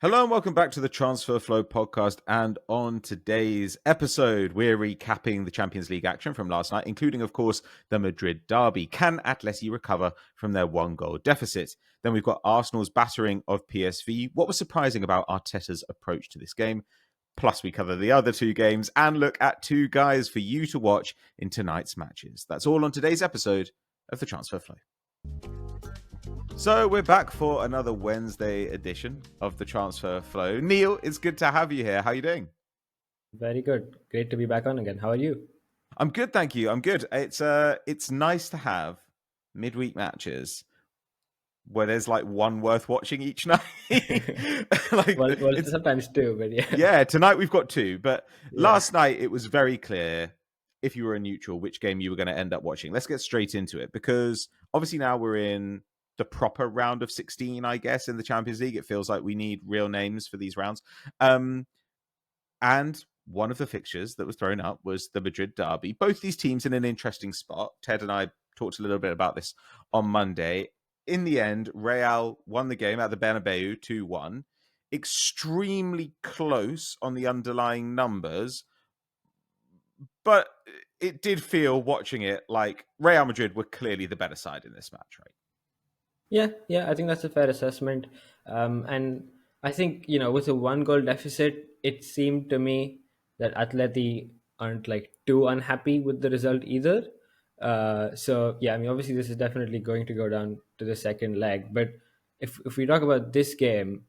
Hello and welcome back to the Transfer Flow podcast. And on today's episode, we're recapping the Champions League action from last night, including, of course, the Madrid derby. Can Atleti recover from their one-goal deficit? Then we've got Arsenal's battering of PSV. What was surprising about Arteta's approach to this game? Plus, we cover the other two games and look at two guys for you to watch in tonight's matches. That's all on today's episode of the Transfer Flow. So we're back for another Wednesday edition of the Transfer Flow. Neel, it's good to have you here. How are you doing? Very good. Great to be back on again. How are you? I'm good, thank you. I'm good. It's nice to have midweek matches where there's like one worth watching each night. well, sometimes two, but yeah. Yeah, tonight we've got two, but last night it was very clear if you were a neutral which game you were going to end up watching. Let's get straight into it because obviously now we're in the proper round of 16, I guess, in the Champions League. It feels like we need real names for these rounds. And one of the fixtures that was thrown up was the Madrid derby. Both these teams in an interesting spot. Ted and I talked a little bit about this on Monday. In the end, Real won the game at the Bernabeu 2-1. Extremely close on the underlying numbers. But it did feel, watching it, like Real Madrid were clearly the better side in this match, right? Yeah, I think that's a fair assessment. And I think, with a one-goal deficit, it seemed to me that Atleti aren't like too unhappy with the result either. So, yeah, I mean, obviously this is definitely going to go down to the second leg. But if we talk about this game,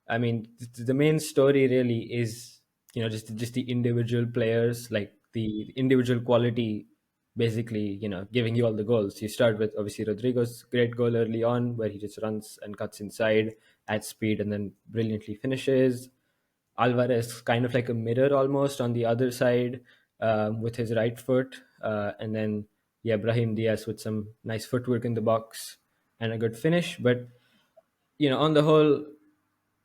I mean, the main story really is, just the individual players, like the individual quality basically, giving you all the goals. You start with obviously Rodrigo's great goal early on where he just runs and cuts inside at speed and then brilliantly finishes. Alvarez kind of like a mirror almost on the other side with his right foot. And then, yeah, Brahim Diaz with some nice footwork in the box and a good finish. But, on the whole,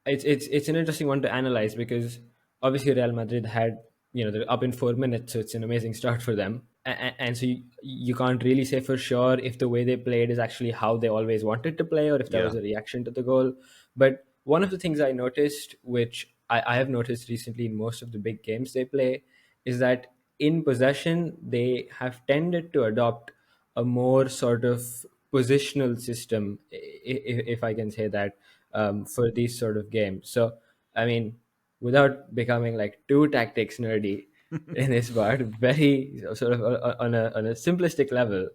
it's an interesting one to analyze because obviously Real Madrid had they're up in 4 minutes, so it's an amazing start for them, and so you can't really say for sure if the way they played is actually how they always wanted to play or if that was a reaction to the goal. But one of the things I noticed, which I have noticed recently in most of the big games they play, is that in possession they have tended to adopt a more sort of positional system, if I can say that, for these sort of games. So, I mean, without becoming like too tactics nerdy in this part, very sort of on a simplistic level,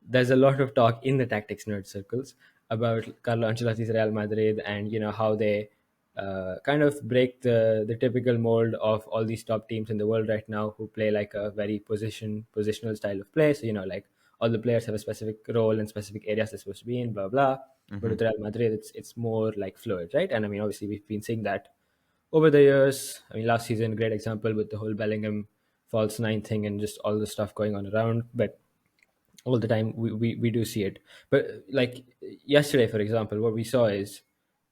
there's a lot of talk in the tactics nerd circles about Carlo Ancelotti's Real Madrid and how they kind of break the typical mold of all these top teams in the world right now who play like a very positional style of play. So like all the players have a specific role in specific areas they're supposed to be in, blah blah. But with Real Madrid, it's more like fluid, right? And I mean, obviously, we've been seeing that over the years. I mean, last season, great example with the whole Bellingham false nine thing and just all the stuff going on around. But all the time, we do see it. But like yesterday, for example, what we saw is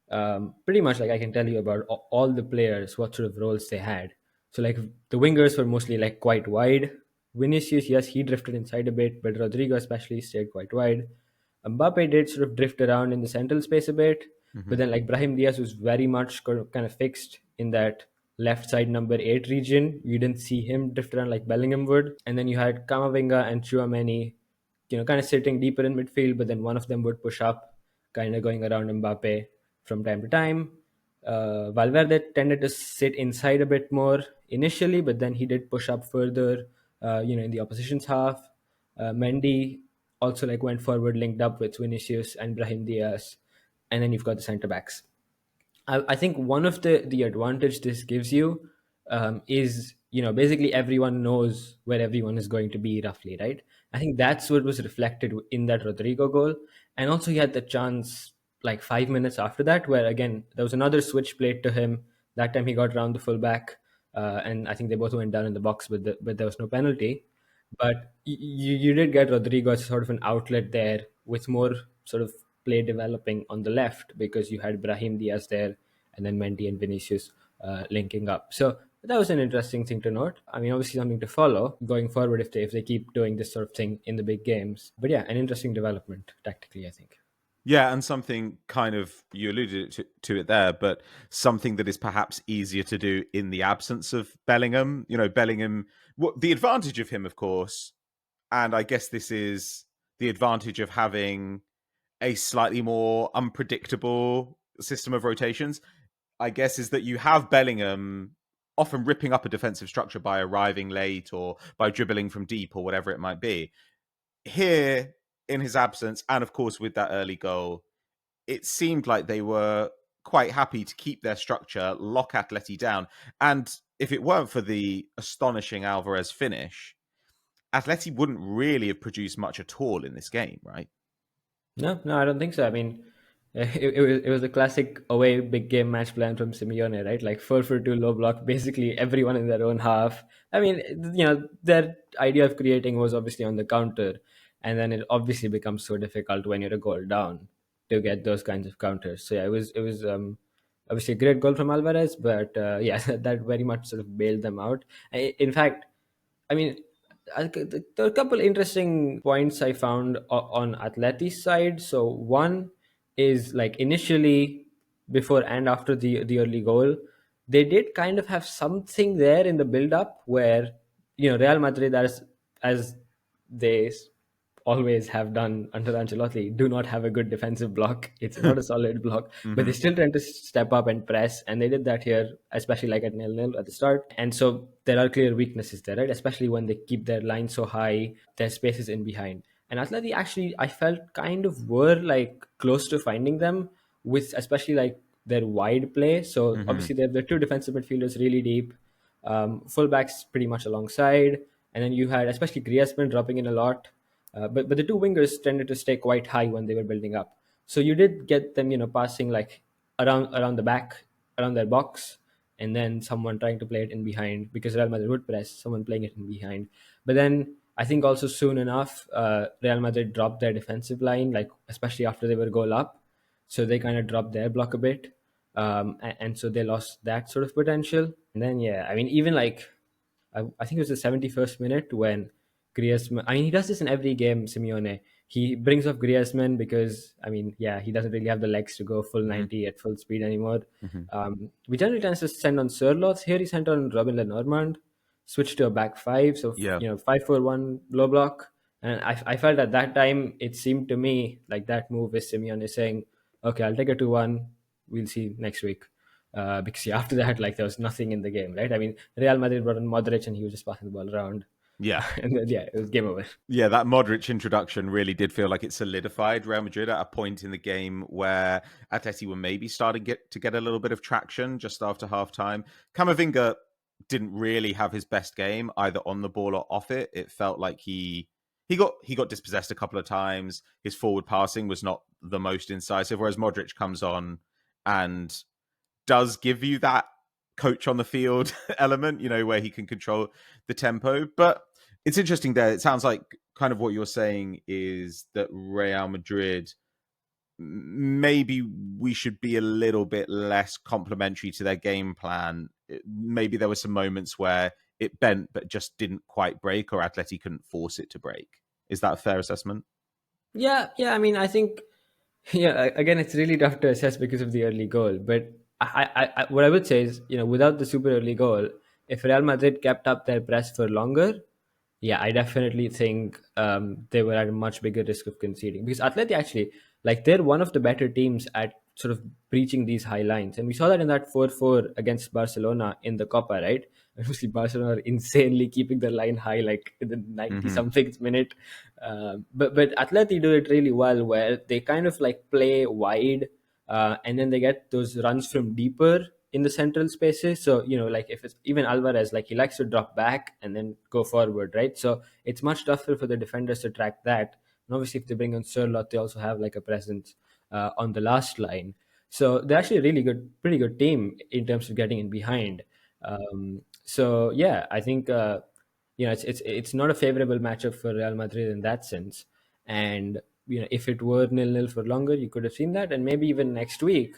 pretty much like I can tell you about all the players, what sort of roles they had. So like the wingers were mostly like quite wide. Vinicius, yes, he drifted inside a bit, but Rodrigo especially stayed quite wide. Mbappe did sort of drift around in the central space a bit, but then like Brahim Diaz was very much kind of fixed in that left side number 8 region. You didn't see him drift around like Bellingham would. And then you had Camavinga and Tchouameni, kind of sitting deeper in midfield, but then one of them would push up, kind of going around Mbappe from time to time. Valverde tended to sit inside a bit more initially, but then he did push up further, in the opposition's half. Mendy also like went forward, linked up with Vinicius and Brahim Diaz, and then you've got the centre backs. I think one of the advantage this gives you is basically everyone knows where everyone is going to be roughly, right? I think that's what was reflected in that Rodrigo goal, and also he had the chance like 5 minutes after that where again there was another switch played to him. That time he got around the fullback, and I think they both went down in the box, but there was no penalty. But you did get Rodrigo as sort of an outlet there with more sort of play developing on the left because you had Brahim Diaz there and then Mendy and Vinicius linking up. So that was an interesting thing to note. I mean, obviously something to follow going forward if they keep doing this sort of thing in the big games. But yeah, an interesting development tactically, I think. Yeah, and something kind of, you alluded to it there, but something that is perhaps easier to do in the absence of Bellingham. Bellingham, what the advantage of him, of course, and I guess this is the advantage of having a slightly more unpredictable system of rotations, I guess, is that you have Bellingham often ripping up a defensive structure by arriving late or by dribbling from deep or whatever it might be. Here, in his absence, and of course with that early goal, it seemed like they were quite happy to keep their structure, lock Atleti down. And if it weren't for the astonishing Alvarez finish, Atleti wouldn't really have produced much at all in this game, right? No, I don't think so. I mean, it was a classic away big game match plan from Simeone, right? Like 4-4-2 low block, basically everyone in their own half. I mean, their idea of creating was obviously on the counter, and then it obviously becomes so difficult when you're a goal down to get those kinds of counters. So yeah, it was obviously a great goal from Alvarez, but yeah, that very much sort of bailed them out. In fact, I mean, there are a couple interesting points I found on Atleti's side. So one is like initially, before and after the early goal, they did kind of have something there in the build up where Real Madrid, as they always have done under Ancelotti, do not have a good defensive block. It's not a solid block, but they Mm-hmm. still tend to step up and press, and they did that here, especially like at 0-0 at the start. And so there are clear weaknesses there, right? Especially when they keep their line so high, their spaces in behind. And Atleti actually, I felt kind of were like close to finding them with especially like their wide play. So Mm-hmm. obviously they have the two defensive midfielders really deep, fullbacks pretty much alongside, and then you had especially Griezmann dropping in a lot. But the two wingers tended to stay quite high when they were building up. So you did get them, passing like around the back, around their box, and then someone trying to play it in behind because Real Madrid would press, someone playing it in behind. But then I think also soon enough, Real Madrid dropped their defensive line, like especially after they were goal up. So they kind of dropped their block a bit. And so they lost that sort of potential. And then, yeah, I mean, even like I think it was the 71st minute when Griezmann. I mean, he does this in every game. Simeone. He brings off Griezmann because I mean, yeah, he doesn't really have the legs to go full Mm-hmm. 90 at full speed anymore. Mm-hmm. We generally tend to send on Sørloth. Here he sent on Robin Lenormand, switched to a back five. So Yeah. 5-4-1 low block. And I felt at that time it seemed to me like that move is Simeone saying, "Okay, I'll take a 2-1. We'll see next week." Because yeah, after that, like there was nothing in the game, right? I mean, Real Madrid brought in Modric and he was just passing the ball around, Yeah. and then yeah, it was game over. Yeah, that Modric introduction really did feel like it solidified Real Madrid at a point in the game where Atleti were maybe starting to get a little bit of traction just after half time. Camavinga didn't really have his best game either on the ball or off it. It felt like he got dispossessed a couple of times. His forward passing was not the most incisive, whereas Modric comes on and does give you that coach on the field element, where he can control the tempo. But it's interesting there. It sounds like kind of what you're saying is that Real Madrid, maybe we should be a little bit less complimentary to their game plan. Maybe there were some moments where it bent but just didn't quite break, or Atleti couldn't force it to break. Is that a fair assessment? Yeah. I mean, I think again, it's really tough to assess because of the early goal. But what I would say is, without the super early goal, if Real Madrid kept up their press for longer, yeah, I definitely think they were at a much bigger risk of conceding because Atleti actually, like, they're one of the better teams at sort of breaching these high lines, and we saw that in that 4-4 against Barcelona in the Copa, right? Obviously, Barcelona are insanely keeping the line high, like in the 90 Mm-hmm. something minute. But Atleti do it really well, where they kind of like play wide, and then they get those runs from deeper in the central spaces. So like if it's even Alvarez, like he likes to drop back and then go forward, right? So it's much tougher for the defenders to track that. And obviously, if they bring on Sørloth, they also have like a presence on the last line. So they're actually a really good, pretty good team in terms of getting in behind. So yeah, I think it's not a favorable matchup for Real Madrid in that sense. And if it were 0-0 for longer, you could have seen that, and maybe even next week,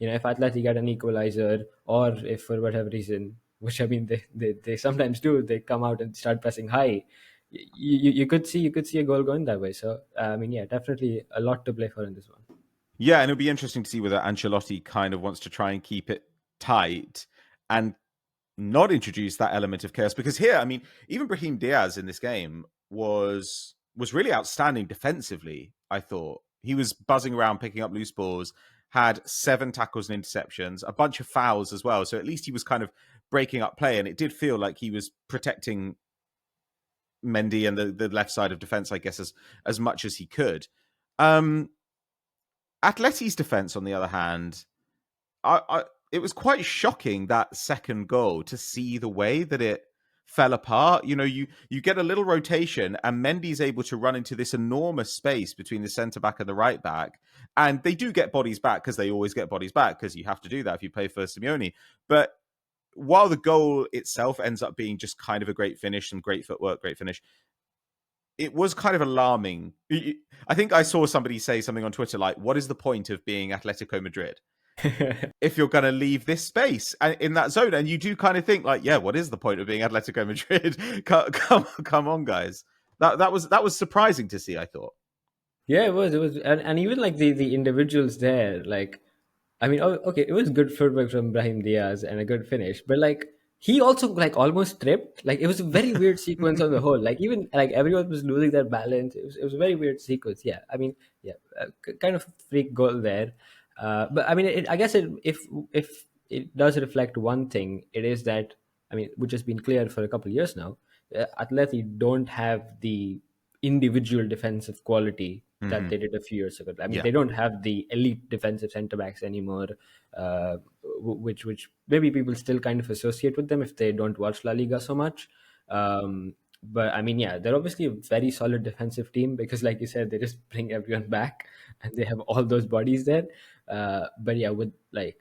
if Atleti get an equalizer, or if for whatever reason, which I mean they sometimes do, they come out and start pressing high, you could see a goal going that way. So I mean, yeah, definitely a lot to play for in this one. Yeah, and it'll be interesting to see whether Ancelotti kind of wants to try and keep it tight and not introduce that element of chaos. Because here, I mean, even Brahim Diaz in this game was really outstanding defensively. I thought he was buzzing around, picking up loose balls, had 7 tackles and interceptions, a bunch of fouls as well. So at least he was kind of breaking up play, and it did feel like he was protecting Mendy and the left side of defense, I guess, as much as he could. Atleti's defense, on the other hand, it was quite shocking, that second goal, to see the way that it fell apart. You know, you get a little rotation and Mendy's able to run into this enormous space between the centre back and the right back, and they do get bodies back because they always get bodies back, because you have to do that if you play for Simeone. But while the goal itself ends up being just kind of a great finish, some great footwork, great finish, it was kind of alarming. I think I saw somebody say something on Twitter like, what is the point of being Atletico Madrid if you're going to leave this space in that zone? And you do kind of think like, yeah, what is the point of being Atletico Madrid? come on, guys. That was surprising to see, I thought. Yeah, it was, and even like the individuals there, like, I mean, okay, it was good footwork from Brahim Diaz and a good finish, but like he also like almost tripped. Like it was a very weird sequence on the whole. Like even like everyone was losing their balance. It was a very weird sequence. Yeah, I mean, yeah, kind of freak goal there. But I mean, I guess if it does reflect one thing, it is that, I mean, which has been clear for a couple of years now, Atleti don't have the individual defensive quality that they did a few years ago. I mean, Yeah. they don't have the elite defensive centre backs anymore, which maybe people still kind of associate with them if they don't watch La Liga so much. But I mean, yeah, they're obviously a very solid defensive team because, like you said, they just bring everyone back and they have all those bodies there. But yeah, with like,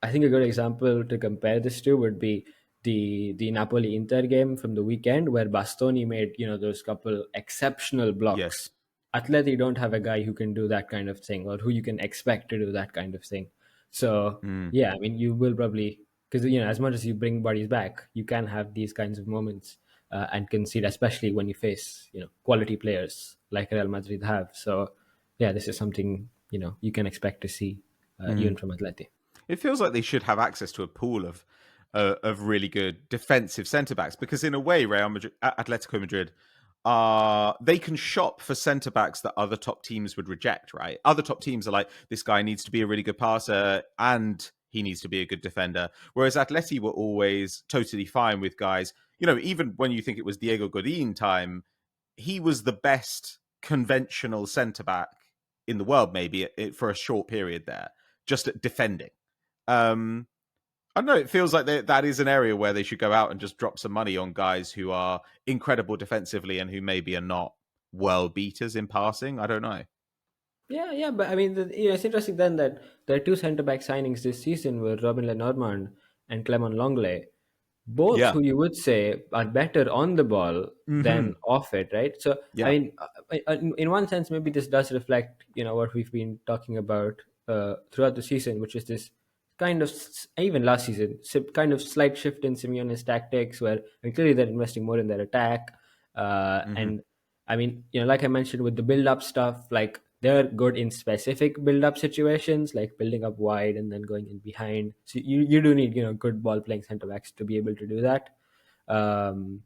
I think a good example to compare this to would be the Napoli Inter game from the weekend, where Bastoni made, you know, those couple exceptional blocks. Yes. Atleti don't have a guy who can do that kind of thing, or who you can expect to do that kind of thing. So yeah, I mean, you will probably, because, you know, as much as you bring bodies back, you can have these kinds of moments and concede, especially when you face, you know, quality players like Real Madrid have. So yeah, this is something, you know, you can expect to see even from Atleti. It feels like they should have access to a pool of really good defensive centre backs, because in a way, Real Madrid, Atletico Madrid, they can shop for centre backs that other top teams would reject. Right? Other top teams are like, this guy needs to be a really good passer and he needs to be a good defender. Whereas Atleti were always totally fine with guys. You know, even when you think it was Diego Godin time, he was the best conventional centre back in the world, maybe for a short period there, just at defending. Um, I don't know. It feels like that is an area where they should go out and just drop some money on guys who are incredible defensively and who maybe are not world beaters in passing. I don't know. Yeah, yeah, but I mean, you know, it's interesting then that the two centre back signings this season were Robin Lenormand and Clement Longley, both Yeah. who you would say are better on the ball Hmm. than off it, right? So, I Yeah. mean, in one sense, maybe this does reflect, you know, what we've been talking about throughout the season, which is this kind of, even last season, kind of slight shift in Simeone's tactics, where, I mean, clearly they're investing more in their attack, Hmm. and I mean, you know, like I mentioned with the build-up stuff, like they're good in specific build-up situations, like building up wide and then going in behind. So you do need, you know, good ball-playing center backs to be able to do that. Um,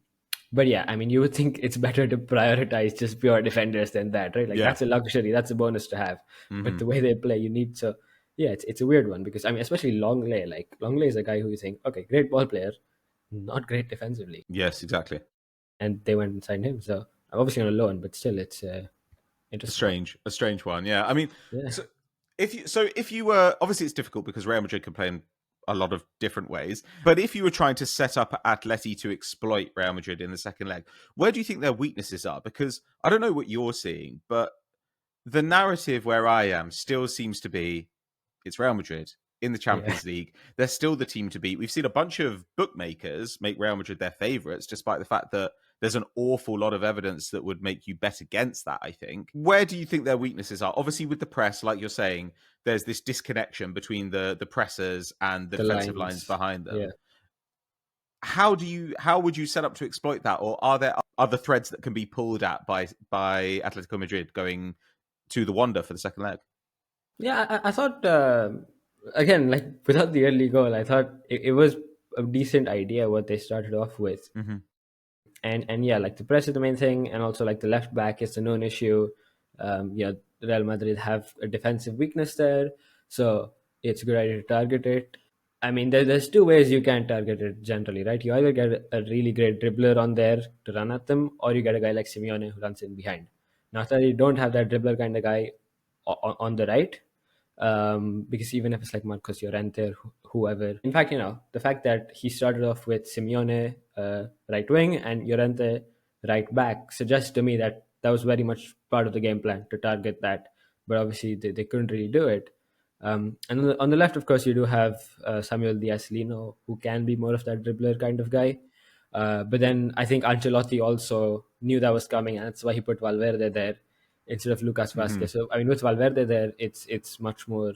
but yeah, I mean, you would think it's better to prioritize just pure defenders than that, right? Like Yeah. that's a luxury, that's a bonus to have. But Hmm. the way they play, you need so. Yeah, it's a weird one because, I mean, especially Longley. Like Longley is a guy who you think, okay, great ball player, not great defensively, Yes, exactly. and they went and signed him. So I'm obviously on a loan, but still, it's interesting. A strange one. Yeah. I mean, Yeah. so if you were, obviously it's difficult because Real Madrid can play in a lot of different ways. But if you were trying to set up Atleti to exploit Real Madrid in the second leg, where do you think their weaknesses are? Because I don't know what you're seeing, but the narrative where I am still seems to be it's Real Madrid in the Yeah. Champions League. They're still the team to beat. We've seen a bunch of bookmakers make Real Madrid their favourites, despite the fact that there's an awful lot of evidence that would make you bet against that, I think. Where do you think their weaknesses are? Obviously, with the press, like you're saying, there's this disconnection between the pressers and the The defensive lines lines. behind Yeah. them. How would you set up to exploit that? Or are there other threads that can be pulled at by Atletico Madrid going to the Wanda for the second leg? Yeah, I thought again, like without the early goal, I thought it was a decent idea what they started off with. Mm-hmm. And yeah, like the press is the main thing, and also like the left back is a known issue. Yeah, Real Madrid have a defensive weakness there, so it's a good idea to target it. I mean, there's two ways you can target it generally, right? You either get a really great dribbler on there to run at them, or you get a guy like Simeone who runs in behind. Now that you don't have that dribbler kind of guy on the right, because even if it's like Marcos Llorente or whoever, in fact, the fact that he started off with Simeone right wing and Llorente right back suggests to me that that was very much part of the game plan to target that, but obviously they couldn't really do it. And on the left, of course, you do have Samuel Diaz-Lino, who can be more of that dribbler kind of guy. But then I think Ancelotti also knew that was coming, and that's why he put Valverde there instead of Lucas Mm-hmm. Vazquez. So I mean, with Valverde there, it's much more,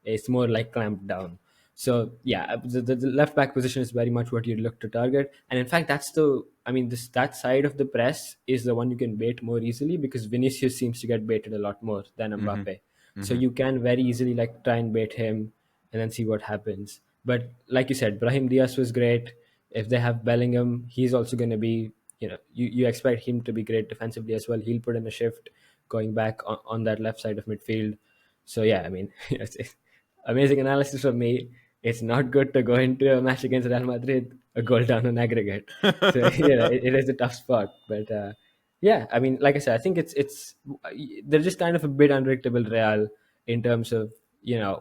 it's more like clamped down. So yeah, the left back position is very much what you look to target, and in fact, that's the, I mean, that side of the press is the one you can bait more easily because Vinicius seems to get baited a lot more than Mm-hmm. Mbappe. So Mm-hmm. you can very easily like try and bait him and then see what happens. But like you said, Brahim Diaz was great. If they have Bellingham, he's also going to be, you expect him to be great defensively as well. He'll put in a shift going back on that left side of midfield. So yeah, I mean, it's amazing analysis from me. It's not good to go into a match against Real Madrid a goal down on aggregate. So it is a tough spot. But yeah, I mean, like I said, I think it's they're just kind of a bit unpredictable Real in terms of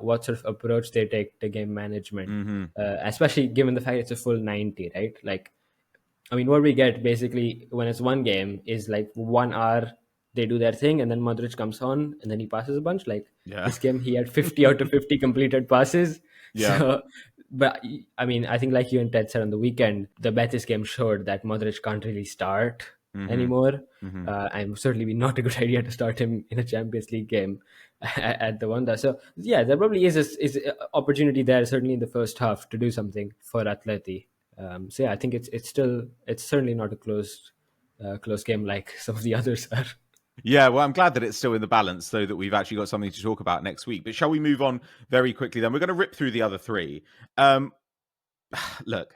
what sort of approach they take to game management, Mm-hmm. especially given the fact it's a full 90, right? Like, I mean, what we get basically when it's one game is like 1 hour they do their thing, and then Modric comes on and then he passes a bunch. Like Yeah. this game, he had 50 out of 50 completed passes. Yeah. So, but I mean, I think like you and Ted said on the weekend, the Betis game showed that Modric can't really start Mm-hmm. anymore. Mm-hmm. And certainly be not a good idea to start him in a Champions League game at the Wanda. So yeah, there probably is a opportunity there, certainly in the first half, to do something for Atleti. So yeah, I think it's certainly not a close game like some of the others are. Yeah, well, I'm glad that it's still in the balance so that we've actually got something to talk about next week. But shall we move on very quickly then? We're going to rip through the other three. Look,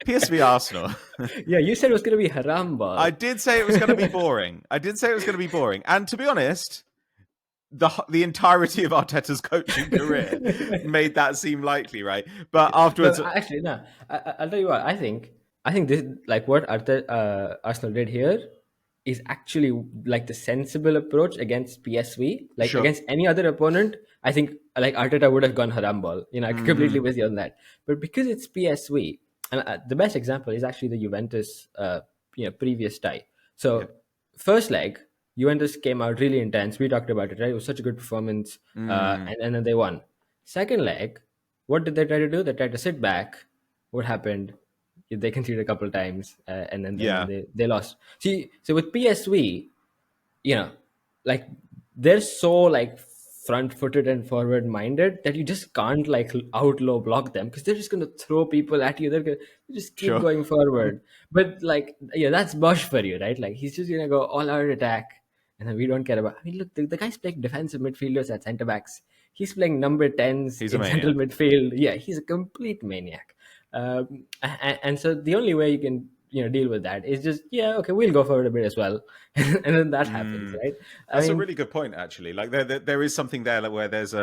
PSV Arsenal. Yeah, you said it was going to be haramball. I did say it was going to be boring. And to be honest, the entirety of Arteta's coaching career made that seem likely, right? But afterwards, No, actually, no. I'll tell you what. I think this, like what Arsenal did here is actually like the sensible approach against PSV. Like sure. against any other opponent, I think like Arteta would have gone haramball. I Mm-hmm. completely with you on that. But because it's PSV, and the best example is actually the Juventus, previous tie. Yeah. So first leg, Juventus came out really intense. We talked about it, right? It was such a good performance, Mm. and then they won. Second leg, what did they try to do? They tried to sit back. What happened? They conceded a couple of times, and then Yeah. they lost. See, so with PSV, you know, like they're so like front-footed and forward-minded that you just can't like out low block them because they're just gonna throw people at you. They're gonna just keep Sure. going forward. But like, yeah, that's Bosch for you, right? Like he's just gonna go all out attack, and then we don't care about. I mean, look, the guy's playing defensive midfielders at centre backs. He's playing number 10s He's a in central maniac. midfield. Yeah, he's a complete maniac. And so the only way you can deal with that is just, yeah, okay, we'll go forward a bit as well, and then that happens, Mm. right? I That's a mean, really good point, actually. Like there is something there like, where there's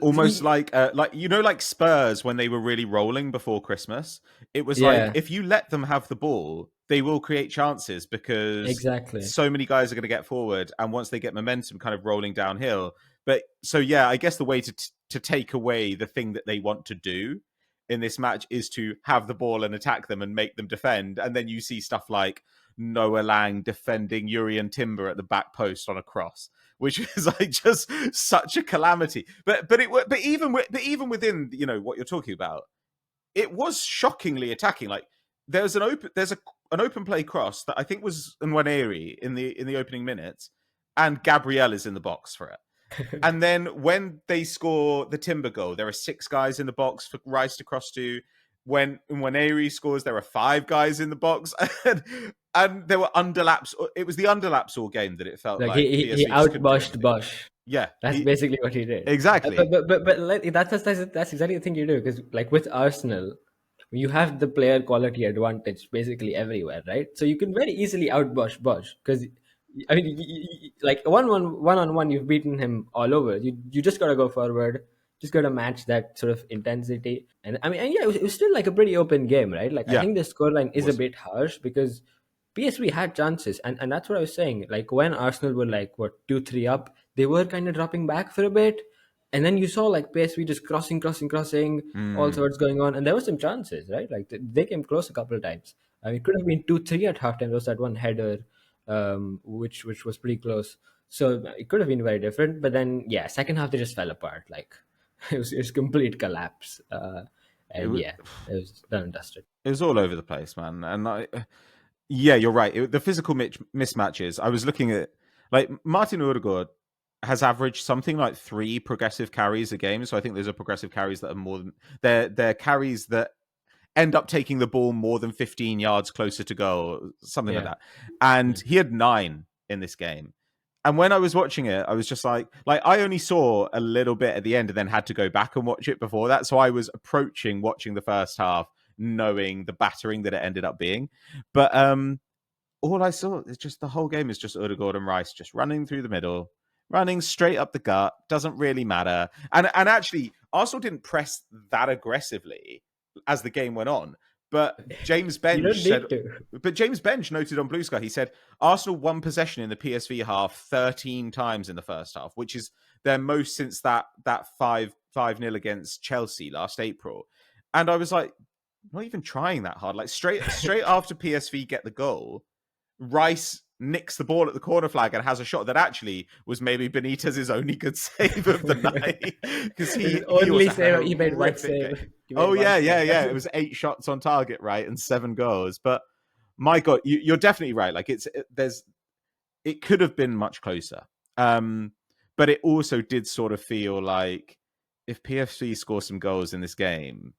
almost like like Spurs when they were really rolling before Christmas. It was like yeah, if you let them have the ball, they will create chances because exactly. so many guys are going to get forward, and once they get momentum, kind of rolling downhill. But so yeah, I guess the way to take away the thing that they want to do in this match is to have the ball and attack them and make them defend, and then you see stuff like Noah Lang defending Urian Timber at the back post on a cross, which is like just such a calamity. But even within what you're talking about, it was shockingly attacking. Like there's an open play cross that I think was Nwaneri in the opening minutes, and Gabriel is in the box for it. And then when they score the Timber goal, there are 6 guys in the box for Rice to cross to. When Nwaneri scores, there are 5 guys in the box. And there were underlaps. It was the underlaps all game that it felt Like like he PSV just couldn't do out-Boshed anything. Bosch. Yeah, That's basically what he did. exactly. But like, that's exactly the thing you do, because like with Arsenal, you have the player quality advantage basically everywhere, right? So you can very easily out-Bosch Bosch, because I mean, like one on one, you've beaten him all over. You just gotta go forward, just gotta match that sort of intensity. And I mean, and yeah, it was still like a pretty open game, right? Like I Yeah, think the scoreline is a was. bit harsh because PSV had chances, and that's what I was saying. Like when Arsenal were like what 2-3 up, they were kind of dropping back for a bit, and then you saw like PSV just crossing, all sorts going on, and there were some chances, right? Like they came close a couple of times. I mean, it could have been 2-3 at halftime. There was that one header, which was pretty close. So it could have been very different. But then, yeah, second half they just fell apart. Like it was complete collapse. It And was. yeah, it was done and dusted. It was all over the place, man. And yeah, you're right. The physical mismatches. I was looking at like Martin Odegaard has averaged something like 3 progressive carries a game. So I think those are progressive carries that are more than they're carries that end up taking the ball more than 15 yards closer to goal, something like Yeah. that. And he had 9 in this game. And when I was watching it, I was just like I only saw a little bit at the end and then had to go back and watch it before that. So I was approaching watching the first half, knowing the battering that it ended up being. But all I saw is just the whole game is just Odegaard and Rice just running through the middle, running straight up the gut. Doesn't really matter. And actually, Arsenal didn't press that aggressively as the game went on. But James You don't Benge said, need to. but James Benge noted on Blue Sky, he said Arsenal won possession in the PSV half 13 times in the first half, which is their most since that 5-0 against Chelsea last April. And I was like, not even trying that hard. Like straight after PSV get the goal, Rice nicks the ball at the corner flag and has a shot that actually was maybe Benitez's only good save of the night, because he only was save he made one horrific save. game. Oh yeah. It was 8 shots on target, right, and 7 goals. But my God, you're definitely right. Like it could have been much closer. But it also did sort of feel like if PSV score some goals in this game,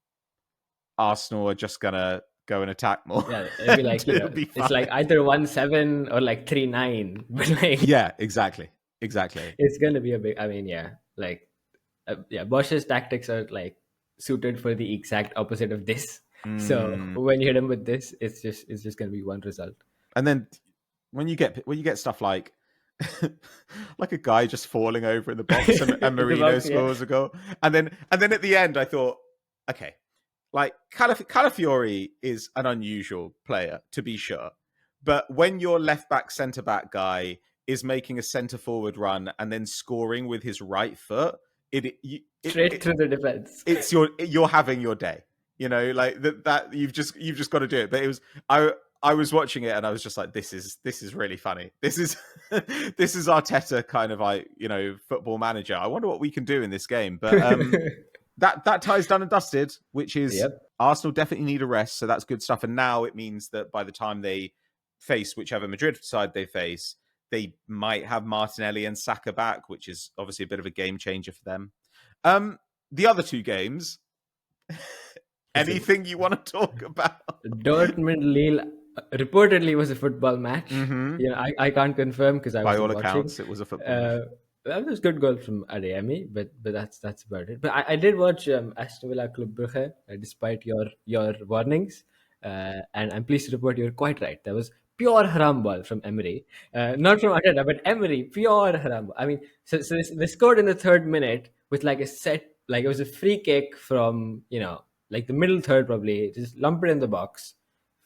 Arsenal are just gonna go and attack more. Yeah, it'd be like it's like either 1-7 or like 3-9. But like, yeah, exactly. It's gonna be a big. I mean, yeah, like yeah, Bosch's tactics are like suited for the exact opposite of this. So when you hit him with this, it's just gonna be one result. And then when you get stuff like like a guy just falling over in the box and Marino scores a goal, and then at the end, I thought, okay, like Calafiori is an unusual player to be sure, but when your left back centre back guy is making a centre forward run and then scoring with his right foot, straight through the defense, it's you're having your day. You know, like that you've just got to do it. But it was I was watching it and I was just like, this is really funny. This is this is Arteta kind of like, football manager. I wonder what we can do in this game. But that tie's done and dusted, which is Arsenal definitely need a rest. So that's good stuff. And now it means that by the time they face whichever Madrid side they face, they might have Martinelli and Saka back, which is obviously a bit of a game changer for them. The other 2 games, anything you want to talk about? Dortmund Lille reportedly was a football match. I can't confirm because I wasn't watching. By all accounts, it was a football match. That was a good goal from Adeyemi, but that's about it. But I did watch Aston Villa Club Brugge, despite your warnings, and I'm pleased to report you're quite right. That was pure haramball from Emery, not from Arteta, but Emery, pure haramball. I mean, so they scored in the 3rd minute with like a set, like it was a free kick from like the middle third, probably just lump it in the box.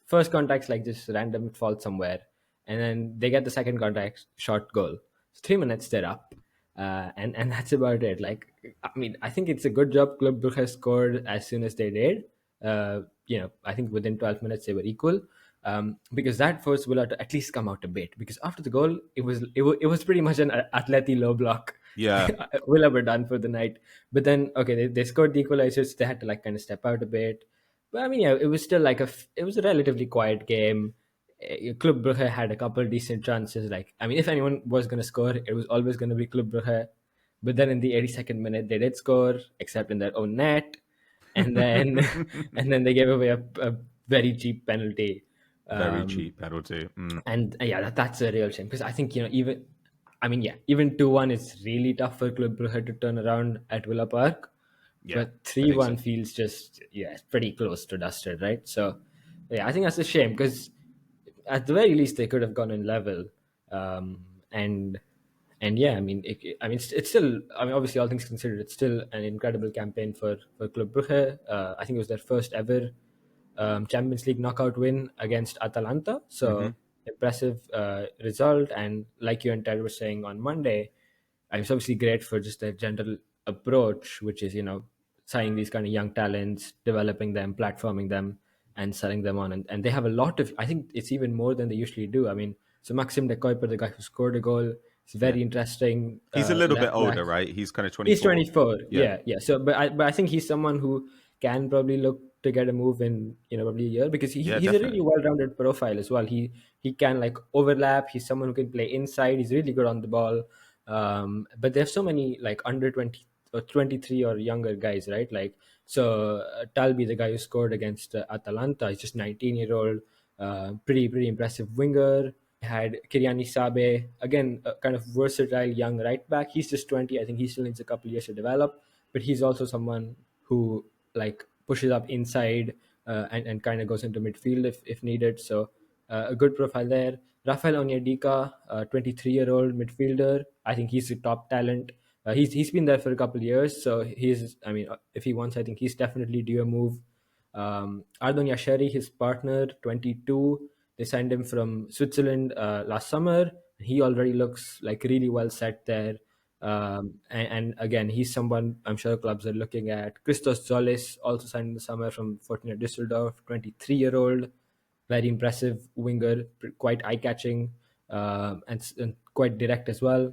First contact's like just random fall somewhere, and then they get the second contact, short goal. So 3 minutes they're up. And that's about it. Like, I mean, I think it's a good job Club Brugge scored as soon as they did. I think within 12 minutes they were equal, because that forced Villa to at least come out a bit. Because after the goal, it was pretty much an Atleti low block. Yeah, Villa were done for the night. But then, okay, they scored the equalizers. They had to like kind of step out a bit. But I mean, yeah, it was still like it was a relatively quiet game. Club Brugge had a couple decent chances. Like, I mean, if anyone was going to score, it was always going to be Club Brugge. But then in the 82nd minute, they did score, except in their own net, and then and then they gave away a very cheap penalty. Very cheap penalty. And yeah, that's a real shame because I think even 2-1 is really tough for Club Brugge to turn around at Villa Park, Yeah, but I think 3-1 so. feels just it's pretty close to dusted, right? So yeah, I think that's a shame because at the very least they could have gone in level, and yeah, I mean, it's still. I mean, obviously, all things considered, it's still an incredible campaign for Club Brugge. I think it was their first ever Champions League knockout win against Atalanta. Hmm. So impressive result. And like you and Ted were saying on Monday, it's obviously great for just their general approach, which is signing these kind of young talents, developing them, platforming them, and selling them on. And they have a lot of. I think it's even more than they usually do. I mean, so Maxim de Kuiper, the guy who scored a goal, is Yeah, very interesting he's a little bit left back. older, right? He's kind of He's 24. 24. Yeah, Yeah, yeah. So, but I think he's someone who can probably look to get a move in probably a year because yeah, he's a really definitely. well-rounded profile as well. He can like overlap. He's someone who can play inside. He's really good on the ball. But there's so many like under 20 or 23 or younger guys, right? Like so, Talbi, the guy who scored against Atalanta, he's just 19-year-old, pretty impressive winger. Had Kiriani Sabe, again, a kind of versatile young right back. He's just 20. I think he still needs a couple of years to develop, but he's also someone who like pushes up inside and kind of goes into midfield if needed. So a good profile there. Rafael Onyedika, 23-year-old midfielder. I think he's a top talent. He's been there for a couple of years, so he's. I mean, if he wants, I think he's definitely due a move. Ardon Yasheri, his partner, 22. They signed him from Switzerland last summer. He already looks like really well set there. And again, he's someone I'm sure clubs are looking at. Christos Zolis, also signed in the summer from Fortuna Düsseldorf, 23-year-old, very impressive winger, quite eye-catching, and quite direct as well.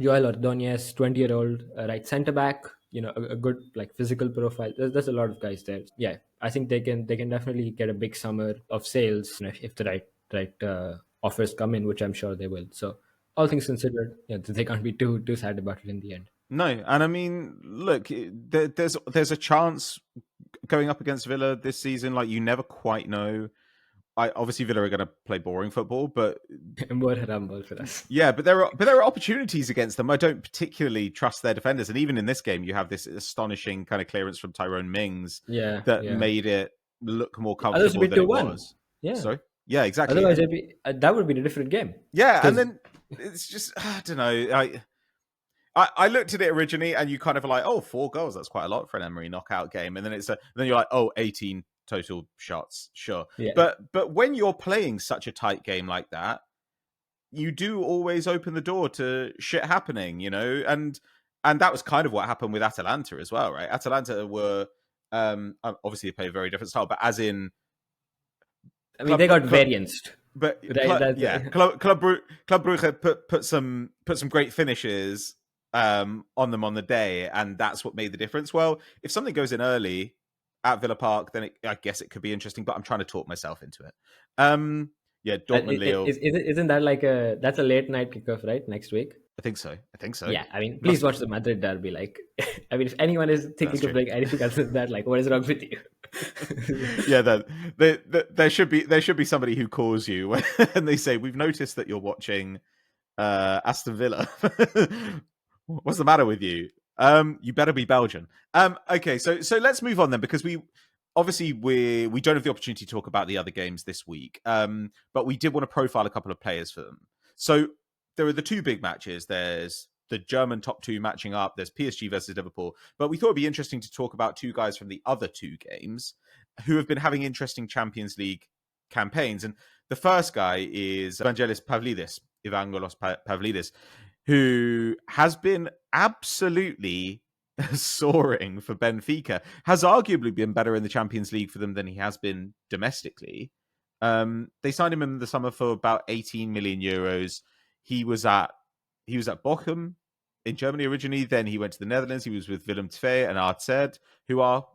Joel Ordonez, 20-year-old right centre back. A good like physical profile. There's a lot of guys there. Yeah, I think they can definitely get a big summer of sales if the right offers come in, which I'm sure they will. So all things considered, yeah, they can't be too sad about it in the end. No, and I mean, look, there's a chance going up against Villa this season. Like, you never quite know. Obviously Villa are going to play boring football, but More haramball for us. yeah, but there are opportunities against them. I don't particularly trust their defenders, and even in this game, you have this astonishing kind of clearance from Tyrone Mings Yeah, that yeah. made it look more Otherwise, it'd comfortable be than it 2-1. was. Yeah. Sorry, yeah, exactly, Otherwise, and that would be a different game. yeah, and Because then it's just I don't know. I looked at it originally, and you kind of like, oh, 4 goals, that's quite a lot for an Emery knockout game, and then then you're like, oh, 18 total shots, sure, yeah, but when you're playing such a tight game like that, you do always open the door to shit happening, and that was kind of what happened with Atalanta as well, right? Atalanta were obviously they play a very different style, but as in I mean they club, got club varianced, but right? yeah, Club Brugge put some great finishes on them on the day, and that's what made the difference. Well, if something goes in early at Villa Park, then I guess it could be interesting. But I'm trying to talk myself into it. Yeah, Dortmund Lille. Isn't that like that's a late night kickoff, right? Next week. I think so. I think so. Yeah, I mean, please Must be. watch the Madrid derby. Like, I mean, if anyone is That's thinking of true. doing anything other than that, like, what is wrong with you? Yeah, there should be somebody who calls you and they say, "We've noticed that you're watching Aston Villa. What's the matter with you? You better be Belgian." Okay, so let's move on then, because we don't have the opportunity to talk about the other games this week. But we did want to profile a couple of players for them. So there are the two big matches. There's the German top two matching up. There's PSG versus Liverpool. But we thought it'd be interesting to talk about two guys from the other two games who have been having interesting Champions League campaigns. And the first guy is Vangelis Pavlidis, who has been absolutely soaring for Benfica, has arguably been better in the Champions League for them than he has been domestically. They signed him in the summer for about 18 million euros. He was at Bochum in Germany originally. Then he went to the Netherlands. He was with Willem II and AZ, who are,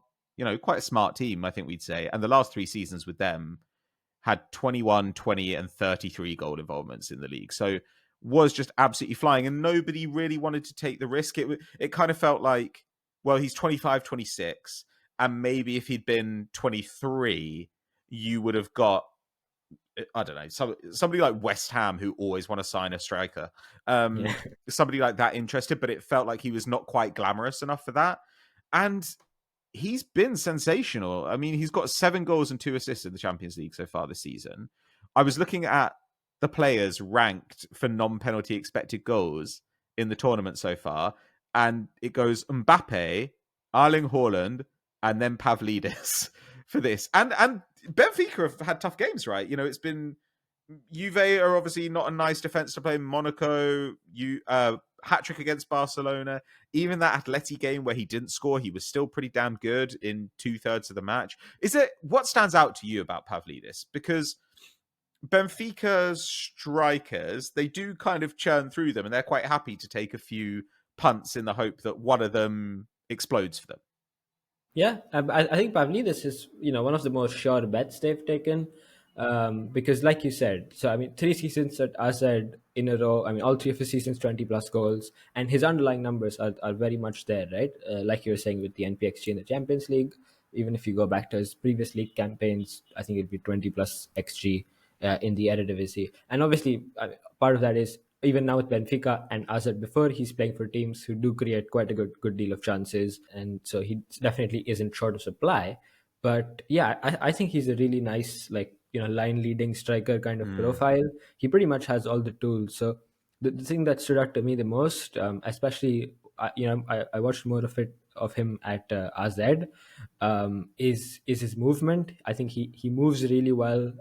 quite a smart team, I think we'd say. And the last 3 seasons with them had 21, 20, and 33 goal involvements in the league. So was just absolutely flying, and nobody really wanted to take the risk. It kind of felt like, well, he's 25, 26, and maybe if he'd been 23, you would have got I don't know, somebody like West Ham who always want to sign a striker. Yeah. Somebody like that interested, but it felt like he was not quite glamorous enough for that. And he's been sensational. I mean, he's got 7 goals and 2 assists in the Champions League so far this season. I was looking at the players ranked for non-penalty expected goals in the tournament so far, and it goes Mbappe, Erling Haaland, and then Pavlidis for this. And Benfica have had tough games, right? You know, it's been Juve are obviously not a nice defense to play. Monaco, hat trick against Barcelona. Even that Atleti game where he didn't score, he was still pretty damn good in 2/3 of the match. What stands out to you about Pavlidis? Because Benfica's strikers, they do kind of churn through them, and they're quite happy to take a few punts in the hope that one of them explodes for them. Yeah, I think Pavlidis is one of the most sure bets they've taken, because like you said, so I mean 3 seasons at AZ in a row. I mean all 3 of his seasons 20+ goals, and his underlying numbers are very much there, right? Like you were saying with the NPXG in the Champions League. Even if you go back to his previous league campaigns, I think it'd be 20+ XG in the Eredevisie. And obviously, part of that is even now with Benfica and AZ before, he's playing for teams who do create quite a good deal of chances, and so he definitely isn't short of supply. But yeah, I think he's a really nice, like, line leading striker kind of profile. He pretty much has all the tools. So the thing that stood out to me the most, especially I watched more of him at AZ, is his movement. I think he moves really well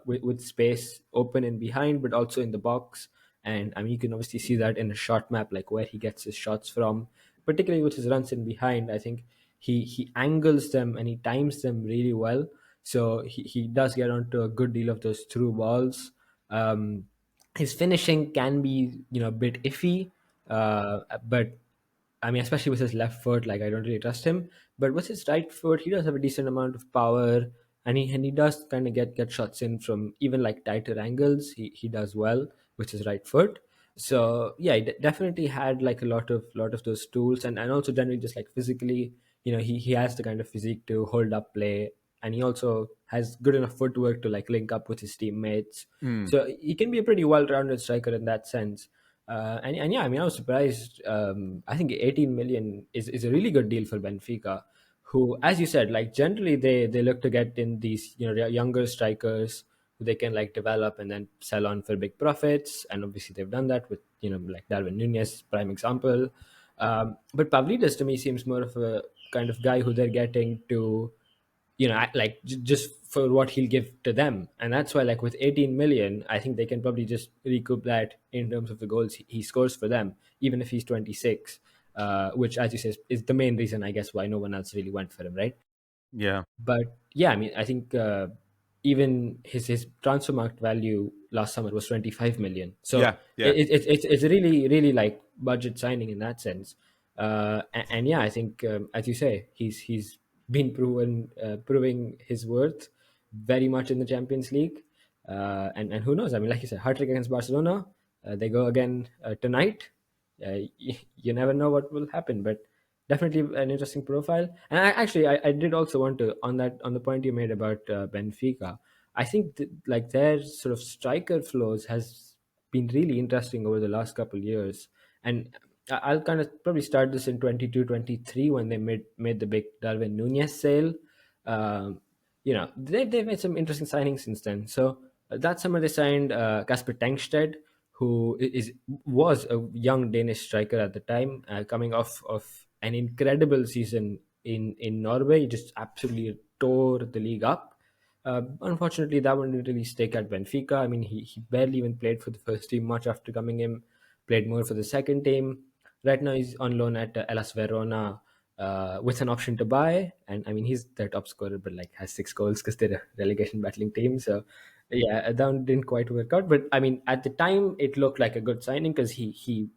with space open and behind, but also in the box. And I mean, you can obviously see that in a shot map, like where he gets his shots from, particularly with his runs in behind. I think he angles them and he times them really well. So he does get onto a good deal of those through balls. His finishing can be a bit iffy, but I mean, especially with his left foot, like I don't really trust him. But with his right foot, he does have a decent amount of power, and he does kind of get shots in from even like tighter angles. He does well with his right foot. So yeah, he definitely had like a lot of those tools, and also generally just like physically, he has the kind of physique to hold up play, and he also has good enough footwork to like link up with his teammates. So he can be a pretty well-rounded striker in that sense. And yeah, I mean, I was surprised. I think 18 million is a really good deal for Benfica, who, as you said, like generally they look to get in these younger strikers who they can like develop and then sell on for big profits. And obviously they've done that with like Darwin Nunez, prime example. But Pavlidis to me seems more of a kind of guy who they're getting to like just for what he'll give to them. And that's why, like with 18 million, I think they can probably just recoup that in terms of the goals he scores for them, even if he's 26, which, as you say, is the main reason, I guess, why no one else really went for him, right? Yeah. But yeah, I mean, I think even his transfer market value last summer was 25 million. So Yeah. it's a really, really like budget signing in that sense. And yeah, I think, as you say, he's been proving his worth very much in the Champions League. And who knows? I mean, like you said, hat trick against Barcelona. They go again tonight. You never know what will happen, but definitely an interesting profile. And I did also want to on the point you made about Benfica. I think like their sort of striker flows has been really interesting over the last couple of years. And I'll kind of probably start this in 22-23 when they made the big Darwin Nunez sale. They made some interesting signings since then. So that summer they signed Kasper Tengstedt, who was a young Danish striker at the time, coming off of an incredible season in Norway. He just absolutely tore the league up. Unfortunately, that one didn't really stick at Benfica. I mean, he barely even played for the first team much after coming in, played more for the second team. Right now, he's on loan at Hellas Verona with an option to buy. And I mean, he's their top scorer, but like has 6 goals because they're a relegation battling team. So yeah, that one didn't quite work out. But I mean, at the time, it looked like a good signing because he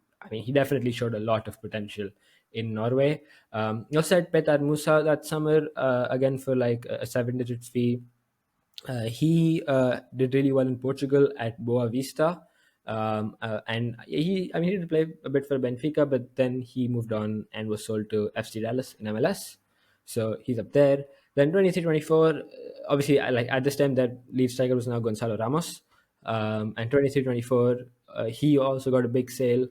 definitely showed a lot of potential in Norway. He also had Petar Musa that summer again for like a 7-digit fee. He did really well in Portugal at Boa Vista. And he did play a bit for Benfica, but then he moved on and was sold to FC Dallas in MLS. So he's up there. Then 23-24, obviously, like at this time, that lead striker was now Gonzalo Ramos. And 23-24, he also got a big sale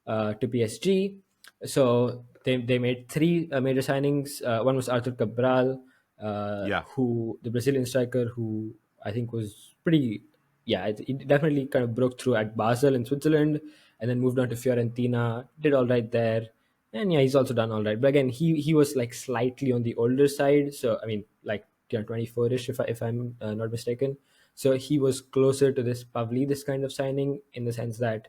to PSG. So they made three major signings. One was Arthur Cabral, Yeah. who the Brazilian striker, who I think was pretty, yeah, he definitely kind of broke through at Basel in Switzerland, and then moved on to Fiorentina, did all right there, and yeah, he's also done all right. But again, he was like slightly on the older side, so I mean, like 24ish, if I'm not mistaken. So he was closer to this Pavlidis kind of signing in the sense that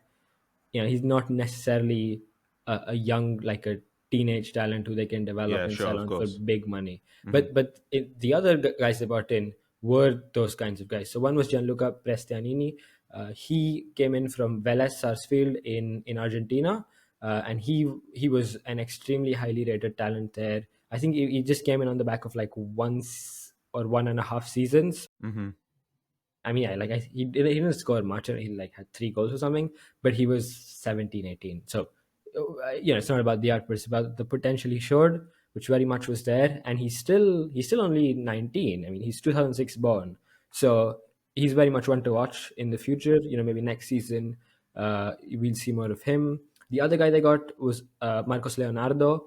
he's not necessarily a young, like a teenage talent who they can develop Yeah, and sure, sell of on for course. big money. Hmm. But the other guys they brought in were those kinds of guys. So one was Gianluca Prestianini. He came in from Vélez Sarsfield in Argentina, and he was an extremely highly rated talent there. I think he just came in on the back of like once or 1.5 seasons. Hmm. I mean, he didn't score much. He like had 3 goals or something, but he was 17, 18. So, it's not about the output; it's about the potential he showed, which very much was there. And he's still only 19. I mean, he's 2006 born, so he's very much one to watch in the future. Maybe next season, we'll see more of him. The other guy they got was Marcos Leonardo.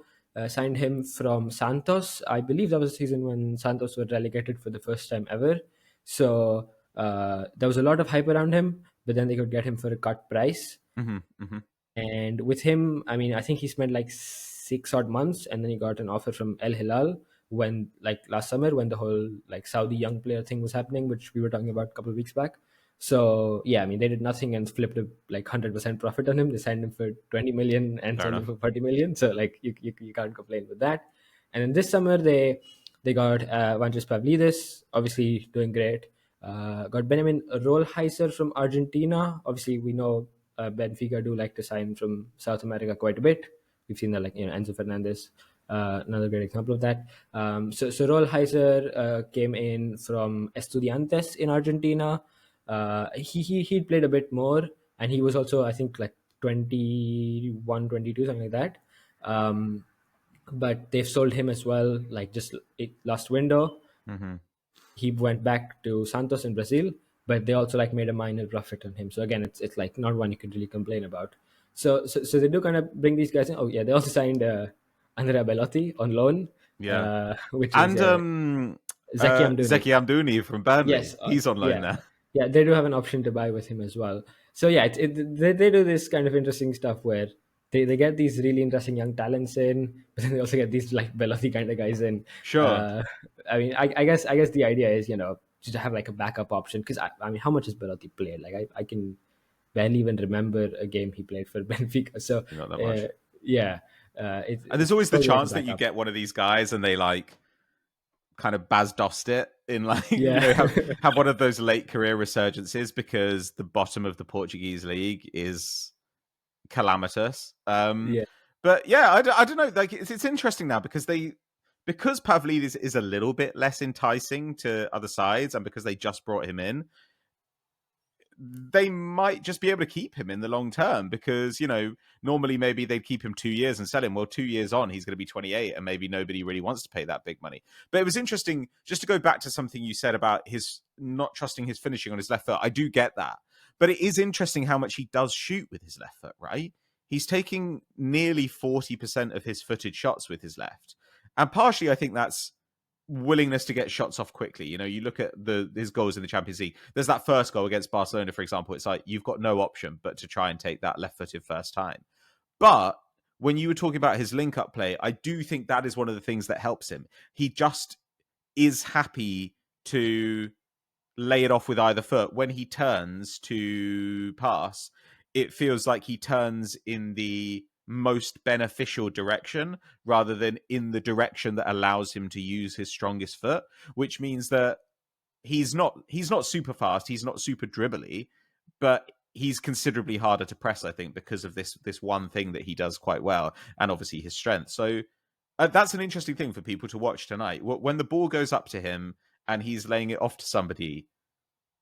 Signed him from Santos. I believe that was the season when Santos were relegated for the first time ever. So there was a lot of hype around him, but then they could get him for a cut price. Hmm. Hmm. And with him, I mean, I think he spent like 6 odd months, and then he got an offer from El Hilal when, like last summer, when the whole like Saudi young player thing was happening, which we were talking about a couple of weeks back. So yeah, I mean, they did nothing and flipped a like 100% profit on him. They signed him for 20 million and Fair sold him enough. for 40 million. So like you can't complain with that. And then this summer they got Vangelis Pavlidis, obviously doing great. Got Benjamin Rollheiser from Argentina. Obviously, we know Benfica do like to sign from South America quite a bit. We've seen that, like Enzo Fernandez, another great example of that. So Rollheiser came in from Estudiantes in Argentina. He played a bit more, and he was also, I think, like 21, 22, something like that. But they've sold him as well, like just last window. Hmm. He went back to Santos in Brazil, but they also like made a minor profit on him. So again, it's like not one you could really complain about. So they do kind of bring these guys in. Oh yeah, they also signed Andrea Bellotti on loan, Yeah. which is And Zeki Amdouni. Zeki Amdouni from Burnley. Yes, He's on loan yeah, now. yeah. They do have an option to buy with him as well. So yeah, they do this kind of interesting stuff where they get these really interesting young talents in, but then they also get these like Belotti kind of guys in. Sure. Uh, I mean, I guess the idea is just to have like a backup option because I mean, how much has Belotti played? Like I can barely even remember a game he played for Benfica. So Not that much. yeah, And there's it's always the probably like a chance that you backup. get one of these guys and they like kind of Baz Dost it in like Yeah, have one of those late career resurgences because the bottom of the Portuguese league is calamitous. yeah, But yeah, I don't know. Like it's interesting now because Pavlidis is a little bit less enticing to other sides, and because they just brought him in, they might just be able to keep him in the long term because normally maybe they'd keep him 2 years and sell him. Well, 2 years on he's going to be 28 and maybe nobody really wants to pay that big money. But it was interesting just to go back to something you said about his not trusting his finishing on his left foot. I do get that, but it is interesting how much he does shoot with his left foot, right? He's taking nearly 40% of his footed shots with his left, and partially I think that's willingness to get shots off quickly. You look at his goals in the Champions League. There's that first goal against Barcelona, for example. It's like you've got no option but to try and take that left-footed first time. But when you were talking about his link-up play, I do think that is one of the things that helps him. He just is happy to lay it off with either foot. When he turns to pass, it feels like he turns in the most beneficial direction rather than in the direction that allows him to use his strongest foot, which means that he's not super fast, he's not super dribbly, but he's considerably harder to press, I think, because of this one thing that he does quite well, and obviously his strength. So that's an interesting thing for people to watch tonight. When the ball goes up to him and he's laying it off to somebody,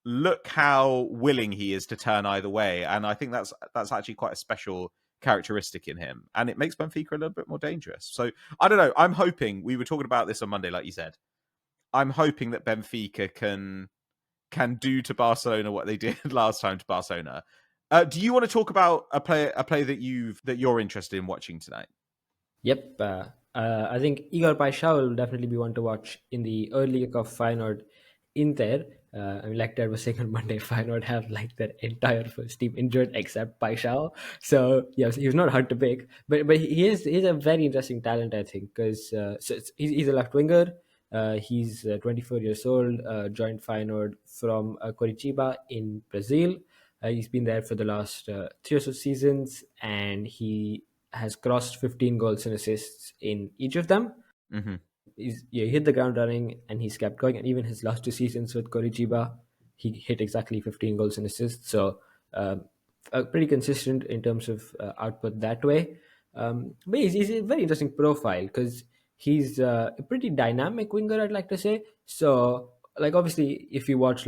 look how willing he is to turn either way, and I think that's actually quite a special characteristic in him, and it makes Benfica a little bit more dangerous. So I don't know. I'm hoping, we were talking about this on Monday, like you said. I'm hoping that Benfica can do to Barcelona what they did last time to Barcelona. Do you want to talk about a play that you're interested in watching tonight? Yep. I think Igor Paixao will definitely be one to watch in the early leg of Feyenoord Inter. I mean, like Ted was saying on Monday, Feyenoord have like their entire first team injured except Paixao. So yes, he's not hard to pick, but he's a very interesting talent, I think, because he's a left winger. He's 24 years old. Joined Feyenoord from Curitiba in Brazil. He's been there for the last 3 or so seasons, and he has crossed 15 goals and assists in each of them. Mm-hmm. He hit the ground running, and he's kept going. And even his last 2 seasons with Coritiba, he hit exactly 15 goals and assists. So pretty consistent in terms of output that way. But he's a very interesting profile because he's a pretty dynamic winger, I'd like to say. So, like, obviously, if you watch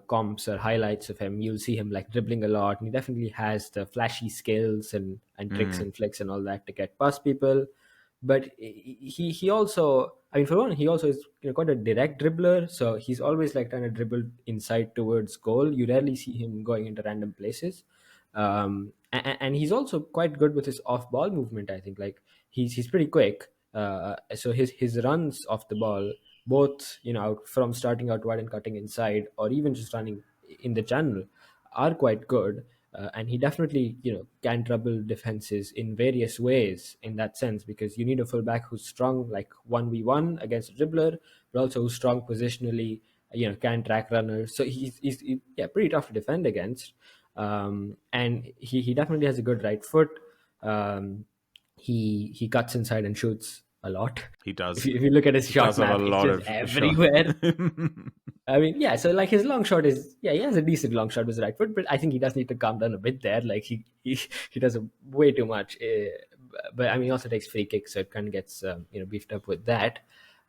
comps or highlights of him, you'll see him like dribbling a lot, and he definitely has the flashy skills and tricks and flicks and all that to get past people. But he also, I mean, for one, he also is quite a direct dribbler, so he's always like trying to dribble inside towards goal. You rarely see him going into random places. And he's also quite good with his off ball movement, I think. Like, he's pretty quick. So his runs off the ball, both out from starting out wide and cutting inside, or even just running in the channel, are quite good. And he definitely can trouble defenses in various ways in that sense, because you need a fullback who's strong like 1v1 against a dribbler, but also who's strong positionally, can track runners. So yeah, pretty tough to defend against. And he definitely has a good right foot. He cuts inside and shoots a lot. He does. If you look at his He shot does have map, a it's lot just of everywhere. I mean, yeah. So like his long shot is, yeah, he has a decent long shot with his right foot, but I think he does need to calm down a bit there. Like he does way too much. But I mean, he also takes free kicks, so it kind of gets beefed up with that.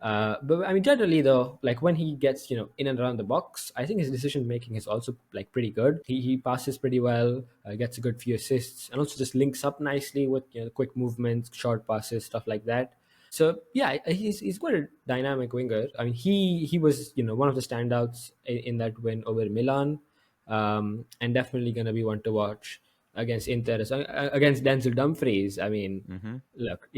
But I mean, generally though, like when he gets in and around the box, I think his decision making is also like pretty good. He passes pretty well, gets a good few assists, and also just links up nicely with quick movements, short passes, stuff like that. So yeah, he's quite a dynamic winger. I mean, he was one of the standouts in that win over Milan, and definitely gonna be one to watch against Inter, against Denzel Dumfries. I mean, look,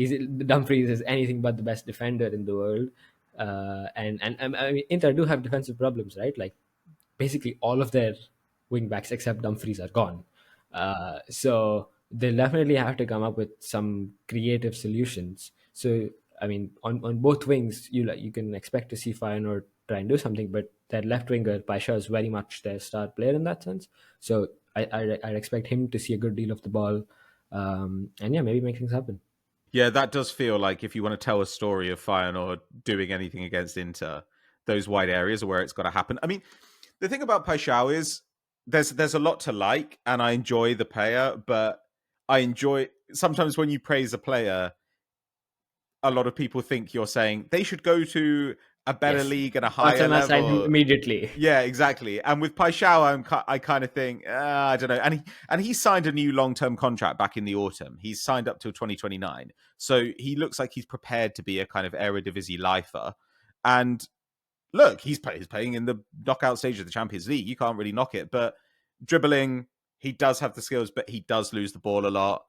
Dumfries is anything but the best defender in the world, and I mean, Inter do have defensive problems, right? Like basically all of their wing backs except Dumfries are gone. So they'll definitely have to come up with some creative solutions. So I mean, on both wings, you can expect to see Feyenoord try and do something, but their left winger Paixão is very much their star player in that sense. So I expect him to see a good deal of the ball, and yeah, maybe make things happen. Yeah, that does feel like if you want to tell a story of Feyenoord doing anything against Inter, those wide areas are where it's got to happen. I mean, the thing about Paixão is there's a lot to like, and I enjoy the player, but I enjoy sometimes when you praise a player, a lot of people think you're saying they should go to a better Yes, league and a higher Barcelona signed him level. immediately. Yeah, exactly. And with Paixão, I kind of think I don't know. And he signed a new long term contract back in the autumn. He's signed up till 2029, so he looks like he's prepared to be a kind of Eredivisie lifer. And look, he's playing in the knockout stage of the Champions League. You can't really knock it. But dribbling, he does have the skills, but he does lose the ball a lot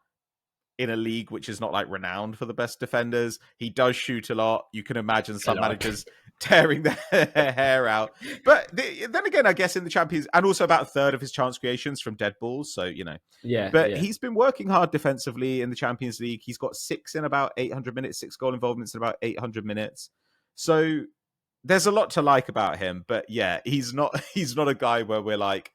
in a league which is not like renowned for the best defenders. He does shoot a lot. You can imagine some managers tearing their hair out. But then again, I guess in the Champions, and also about a third of his chance creations from dead balls. So, Yeah, but yeah. he's been working hard defensively in the Champions League. He's got 6 in about 800 minutes, 6 goal involvements in about 800 minutes. So there's a lot to like about him. But yeah, he's not a guy where we're like,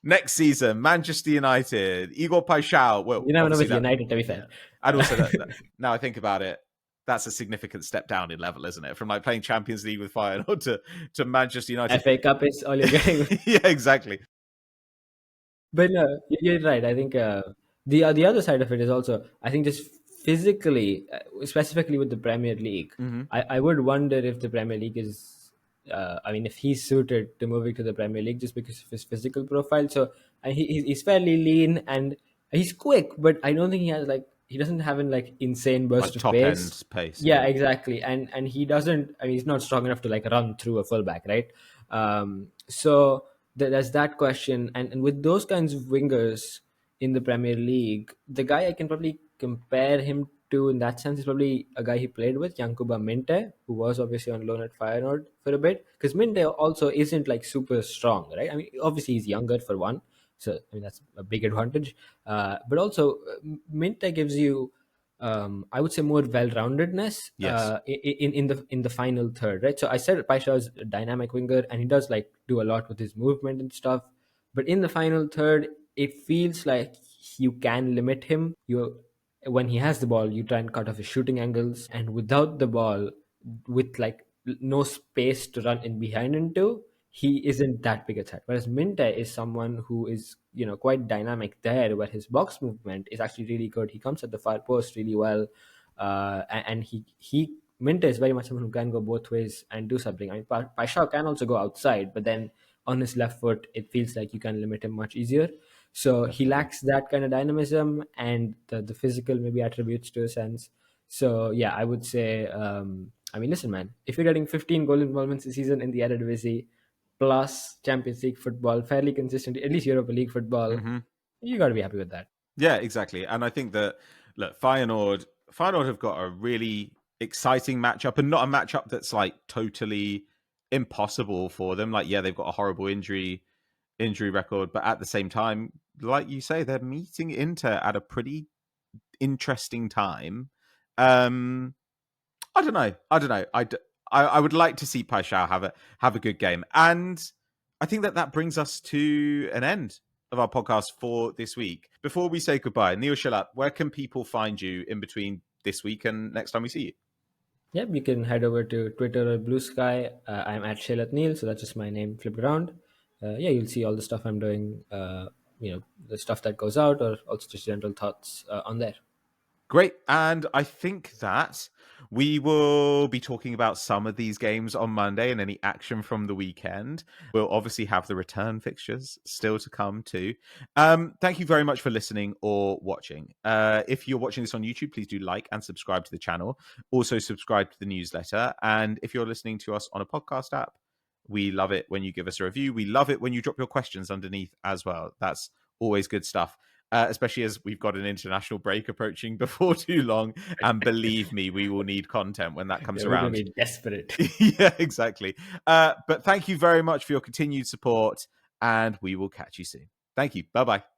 next season, Manchester United, Igor Paixão. Well, You never know with obviously United, to be fair. and also now I think about it, that's a significant step down in level, isn't it? From like playing Champions League with Feyenoord to Manchester United. FA Cup is all you're getting. Yeah, exactly. But no, you're right. I think the other side of it is also, I think, just physically, specifically with the Premier League, I would wonder if the Premier League is, I mean, if he's suited to moving to the Premier League just because of his physical profile. So he's fairly lean and he's quick, but I don't think he has like he doesn't have an like insane burst Like of top pace. end pace. Yeah, exactly. And he doesn't. I mean, he's not strong enough to like run through a fullback, right? So there's that question. And with those kinds of wingers in the Premier League, the guy I can probably compare him to in that sense is probably a guy he played with, Yankuba Minteh, who was obviously on loan at Feyenoord for a bit. Because Minteh also isn't like super strong, right? I mean, obviously he's younger for one, so I mean that's a big advantage. But also, Minteh gives you, I would say, more well-roundedness Yes. in the final third, right? So I said Paixão is a dynamic winger, and he does like do a lot with his movement and stuff. But in the final third, it feels like you can limit him. You When he has the ball, you try and cut off his shooting angles, and without the ball, with like no space to run in behind into, he isn't that big a threat. Whereas Minteh is someone who is, quite dynamic there, where his box movement is actually really good. He comes at the far post really well, and he Minteh is very much someone who can go both ways and do something. I mean, Paixão can also go outside, but then on his left foot, it feels like you can limit him much easier. So he Definitely. lacks that kind of dynamism and the physical maybe attributes to a sense. So yeah, I would say, I mean, listen, man, if you're getting 15 goal involvements a season in the Eredevisie plus Champions League football, fairly consistent, at least Europa League football, Hmm. you got to be happy with that. Yeah, exactly. And I think that, look, Feyenoord have got a really exciting matchup, and not a matchup that's like totally impossible for them. Like, yeah, they've got a horrible injury record, but at the same time, like you say, they're meeting Inter at a pretty interesting time. I don't know. I would like to see Paixão have a good game, and I think that brings us to an end of our podcast for this week. Before we say goodbye, Neel Shalat, where can people find you in between this week and next time we see you? Yep, you can head over to Twitter or Blue Sky. I'm at Shailat Neel, so that's just my name flipped around. Yeah, you'll see all the stuff I'm doing, the stuff that goes out, or also just general thoughts on there. Great. And I think that we will be talking about some of these games on Monday and any action from the weekend. We'll obviously have the return fixtures still to come too. Thank you very much for listening or watching. If you're watching this on YouTube, please do like and subscribe to the channel. Also subscribe to the newsletter. And if you're listening to us on a podcast app, we love it when you give us a review. We love it when you drop your questions underneath as well. That's always good stuff. Especially as we've got an international break approaching before too long. And believe me, we will need content when that comes Yeah, we're going around. to be desperate. Yeah, exactly. But thank you very much for your continued support, and we will catch you soon. Thank you. Bye-bye.